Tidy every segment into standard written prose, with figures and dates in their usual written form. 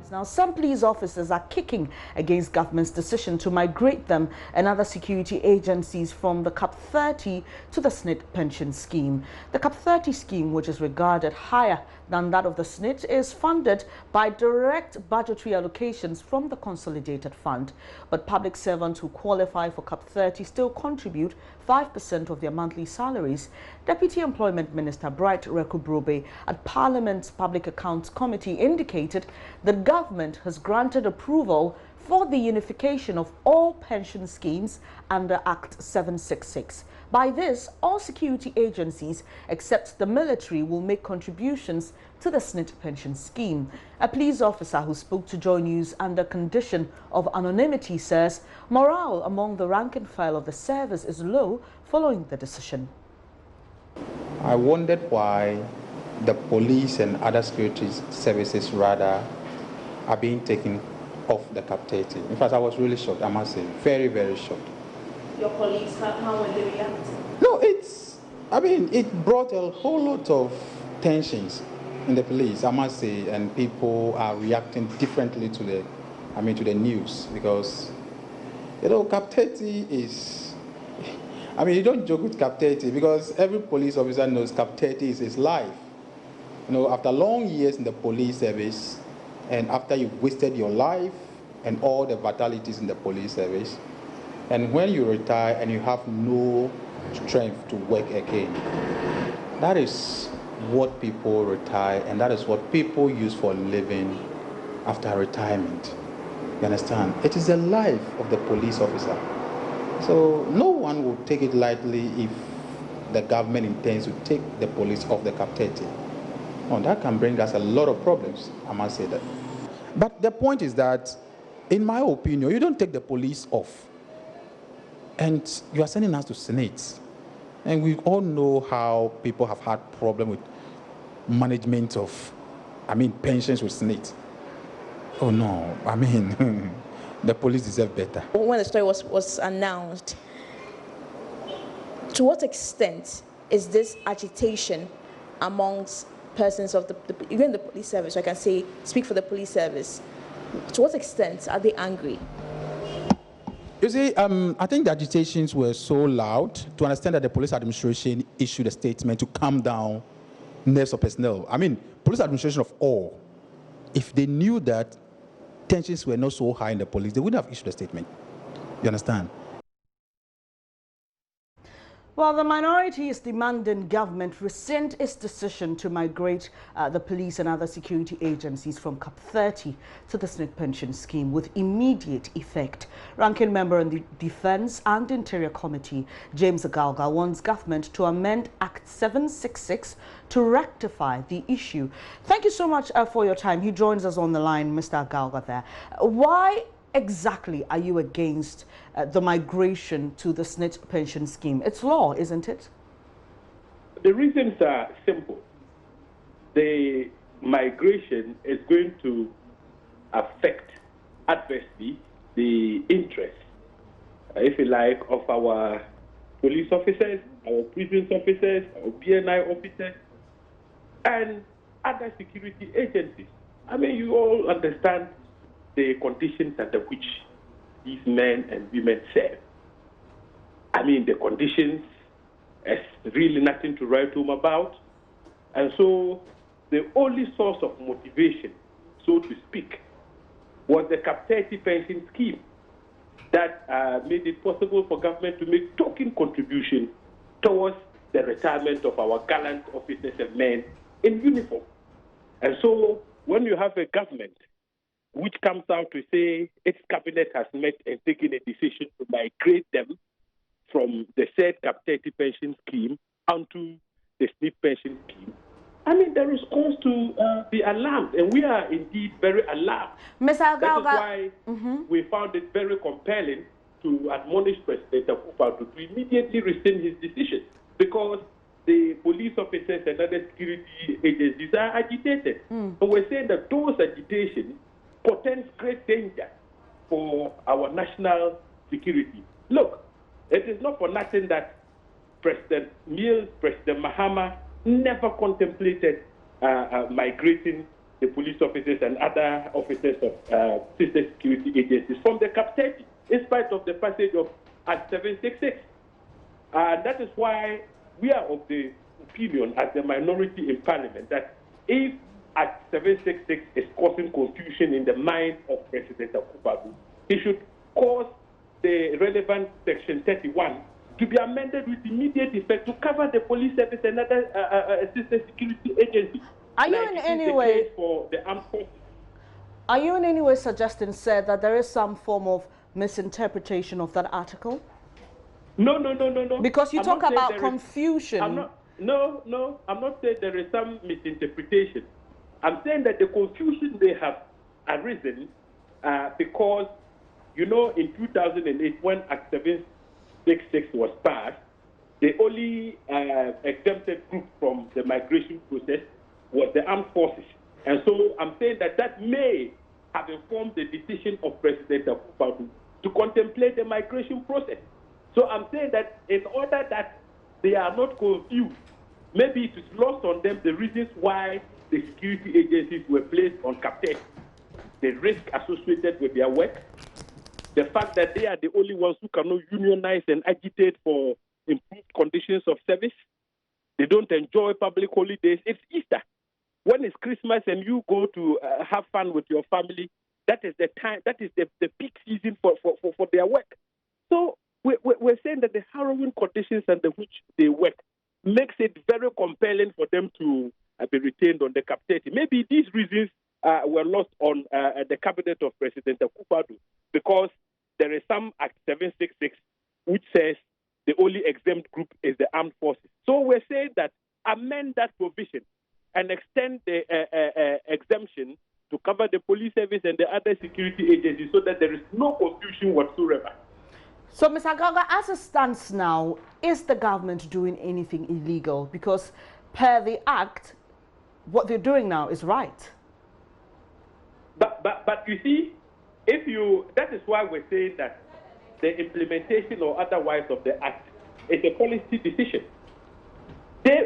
Now, some police officers are kicking against government's decision to migrate them and other security agencies from the CAP 30 to the SSNIT pension scheme. The CAP 30 scheme, which is regarded higher than that of the SSNIT, is funded by direct budgetary allocations from the Consolidated Fund. But public servants who qualify for CAP 30 still contribute 5% of their monthly salaries. Deputy Employment Minister Bright Rekubrobe at Parliament's Public Accounts Committee indicated that government has granted approval for the unification of all pension schemes under Act 766. By this, all security agencies except the military will make contributions to the SSNIT pension scheme. A police officer who spoke to JoyNews under condition of anonymity says morale among the rank and file of the service is low following the decision. I wondered why the police and other security services rather are being taken off the CAP 30. In fact, I was really shocked, I must say, very, very shocked. Your colleagues, how will they react? No, it brought a whole lot of tensions in the police, I must say, and people are reacting differently to the news, because, CAP 30 is, you don't joke with CAP 30 because every police officer knows CAP 30 is his life. After long years in the police service, and after you've wasted your life and all the fatalities in the police service, and when you retire and you have no strength to work again, that is what people retire, and that is what people use for a living after retirement. You understand? It is the life of the police officer. So no one will take it lightly if the government intends to take the police off the CAP 30. Oh, that can bring us a lot of problems, I must say that. But the point is that, in my opinion, you don't take the police off and you are sending us to SSNIT. And we all know how people have had problem with management of, pensions with SSNIT. Oh no, the police deserve better. When the story was announced, to what extent is this agitation amongst persons of even the police service, so I can speak for the police service, to what extent are they angry? You see, I think the agitations were so loud to understand that the police administration issued a statement to calm down nerves of personnel. Police administration of all, if they knew that tensions were not so high in the police, they wouldn't have issued a statement. You understand? Well, the minority is demanding government rescind its decision to migrate the police and other security agencies from CAP 30 to the SSNIT pension scheme with immediate effect. Ranking member in the Defense and Interior Committee, James Agalga, wants government to amend Act 766 to rectify the issue. Thank you so much for your time. He joins us on the line, Mr. Agalga there. Why exactly are you against the migration to the SSNIT pension scheme? It's law, isn't it? The reasons are simple. The migration is going to affect adversely the interests, if you like, of our police officers, our prisons officers, our BNI officers, and other security agencies. You all understand the conditions under which these men and women serve. The conditions is really nothing to write home about. And so the only source of motivation, so to speak, was the CAP 30 pension scheme that made it possible for government to make token contribution towards the retirement of our gallant officers and men in uniform. And so when you have a government which comes out to say its cabinet has met and taken a decision to migrate them from the said CAP 30 pension scheme onto the SSNIT pension scheme, there is cause to be alarmed, and we are indeed very alarmed. Mr. Agalga, that is why we found it very compelling to admonish President Akufo-Addo to immediately rescind his decision, because the police officers and other security agencies are agitated. And we're saying that those agitations portends great danger for our national security. Look, it is not for nothing that President Mills, President Mahama never contemplated migrating the police officers and other officers of sister security agencies from the Cap 30, in spite of the passage of Act 766. That is why we are of the opinion as the minority in Parliament that if Act 766 is causing confusion in the mind of President Akufo-Addo, he should cause the relevant Section 31 to be amended with immediate effect to cover the police service and other sister security agencies. Are you in any way for the armed forces? Are you in any way suggesting, sir, that there is some form of misinterpretation of that article? No. Because you talk about confusion. I'm not saying there is some misinterpretation. I'm saying that the confusion may have arisen because, you know, in 2008, when Act 766 was passed, the only exempted group from the migration process was the armed forces. And so I'm saying that that may have informed the decision of President Akufo-Addo to contemplate the migration process. So I'm saying that in order that they are not confused, maybe it is lost on them the reasons why the security agencies were placed on Cap 30, the risk associated with their work, the fact that they are the only ones who cannot unionize and agitate for improved conditions of service. They don't enjoy public holidays. It's Easter. When it's Christmas and you go to have fun with your family, that is the time, that is the peak season for their work. So we're saying that the harrowing conditions under which they work makes it very compelling for them to be retained on the Cap 30. Maybe these reasons were lost on the cabinet of President Akufo-Addo because there is some Act 766 which says the only exempt group is the armed forces. So we're saying that amend that provision and extend the exemption to cover the police service and the other security agencies so that there is no confusion whatsoever. So, Mr. Gaga, as it stands now, is the government doing anything illegal? Because per the Act, what they're doing now is right. But you see, that is why we're saying that the implementation or otherwise of the Act is a policy decision.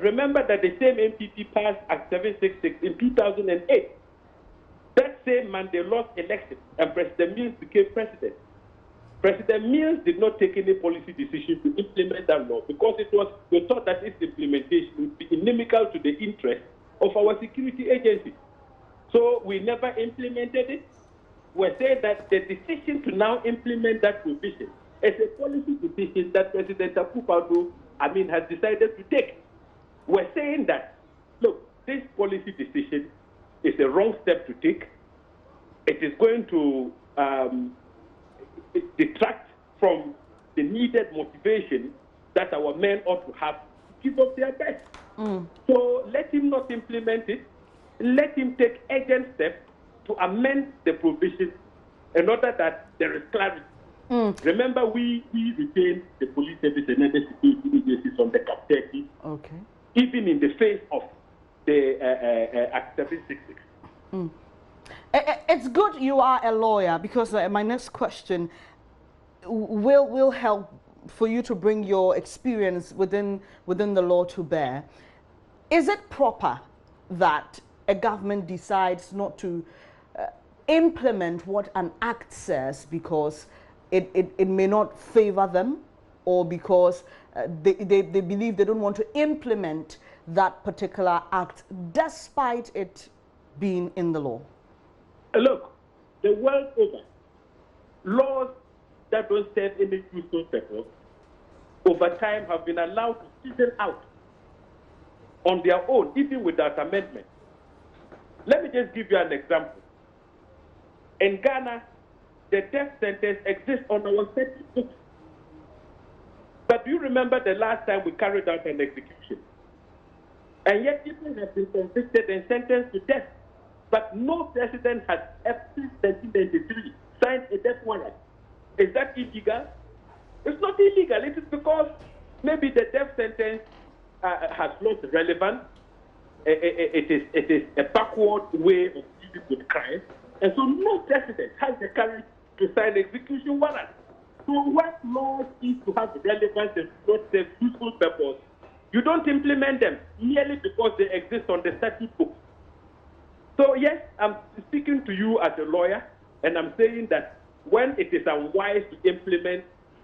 Remember that the same MPP passed Act 766 in 2008. That same man, they lost election and President Mills became president. President Mills did not take any policy decision to implement that law because we thought that its implementation would be inimical to the interest of our security agencies. So we never implemented it. We're saying that the decision to now implement that provision is a policy decision that President Akufo-Addo, has decided to take. We're saying that, look, this policy decision is a wrong step to take. It is going to detract from the needed motivation that our men ought to have to give up their best. So let him not implement it. Let him take urgent steps to amend the provision in order that there is clarity. Remember, we retain the police service and other security agencies on the Cap 30, even in the face of the Act 766. It's good you are a lawyer because my next question will help for you to bring your experience within the law to bear. Is it proper that a government decides not to implement what an act says because it may not favor them, or because they believe they don't want to implement that particular act despite it being in the law? Look, the world over, laws that don't serve any useful purpose over time have been allowed to fizzle out on their own, even without amendment. Let me just give you an example. In Ghana, the death sentence exists on our statute books. But do you remember the last time we carried out an execution? And yet people have been convicted and sentenced to death. But no president has ever since 1993 signed a death warrant. Is that illegal? It's not illegal. It is because maybe the death sentence has lost relevance. It is a backward way of dealing with crime. And so no president has the courage to sign execution warrant. So what laws is to have relevance and not serve useful purpose, you don't implement them merely because they exist on the statute book. So yes, I'm speaking to you as a lawyer, and I'm saying that when it is unwise to implement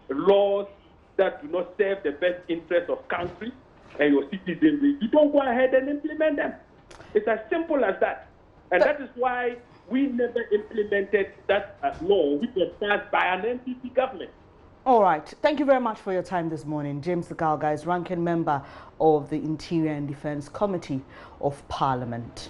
laws that do not serve the best interest of country and your citizenry, you don't go ahead and implement them. It's as simple as that. And that is why we never implemented that law which was passed by an NPP government. All right. Thank you very much for your time this morning. James Galga is ranking member of the Interior and Defence Committee of Parliament.